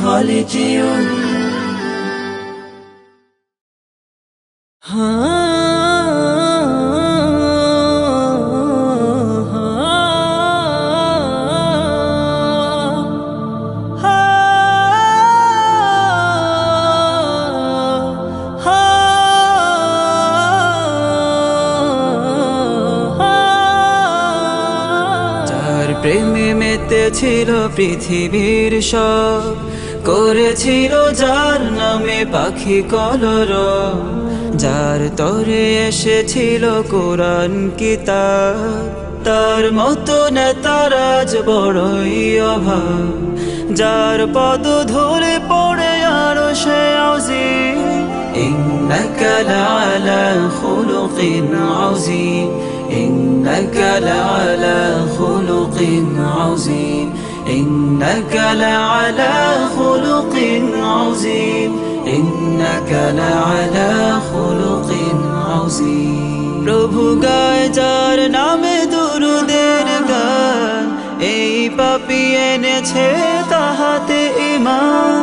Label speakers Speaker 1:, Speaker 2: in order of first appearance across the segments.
Speaker 1: خالدون
Speaker 2: প্রেমে মেতেছিল পৃথিবীর সব, করেছিল যার নামে পাখি কলরব, যার তরে এসেছিল কোরআন কিতাব, তার মতো নেতার আজ বড়ই অভাব, যার পদ ধরে পড়ে আরশে আজিম। ইন্নাকা লাআলা খুলুকিন আযীম, ইন্নাকা লাআলা খুলুকিন আযীম, ইন্নাকা লাআলা খুলুকিন আযীম, ইন্নাকা লাআলা খুলুকিন আযীম। প্রভু গায় যার নামে দুরুদের গান, এই পাপী এনেছে তাহাতে ঈমান।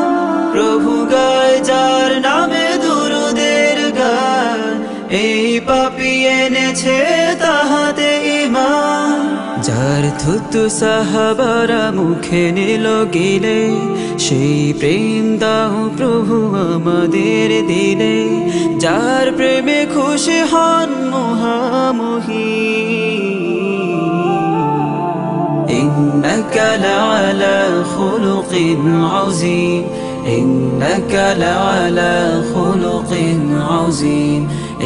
Speaker 2: প্রভু গায় যার নামে দুরুদের গান, এই পাপী এনেছে তাহাতে ঈমান। যার থুতু সাহাবারা মুখে নিল গিলে, সেই প্রেম দাও প্রভু আমাদের দিলে। যার প্রেমে খুশি হন মুহামুহি, ইন্নাকা লাআলা খুলুকিন আযীম, ইন্নাকা লাআলা খুলুকিন আযীম,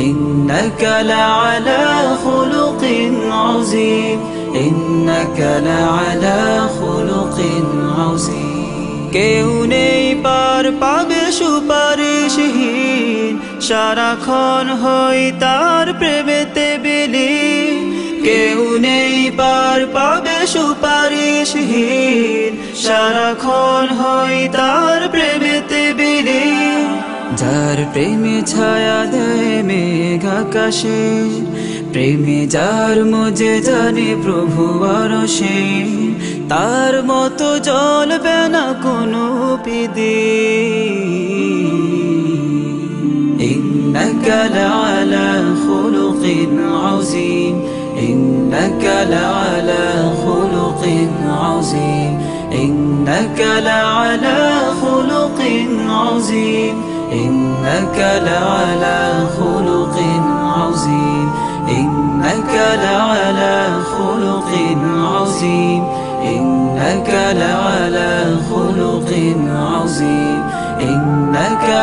Speaker 2: ইন্নাকা লাআলা খুলুকিন আযীম, ইন্নাকা লাআলা খুলুকিন আযীম। কেউ নেই পার পাবে সুপারিশহীন, সারাক্ষণ হই তার প্রেমেতে বিলীন। কেউ নেই পার পাবে সুপারিশহীন, সারাক্ষণ হই তার প্রেমেতে বিলীন। যার প্রেমে ছায়া দেয় মেঘ আকাশে, প্রেমে যার মজে জানে প্রভু আরশে, তার মতো জ্বলবে না কোনো বিদিন। ইন্নাকা লাআলা খুলুকিন আযীম, ইন্নাকা লাআলা খুলুকিন আযীম, ইন্নাকা লাআলা খুলুকিন আযীম, ইন্নাকা লাআলা খুলুকিন আযীম, ইন্নাকা লাআলা খুলুকিন আযীম, ইন্নাকা লাআলা খুলুকিন আযীম, ইন্নাকা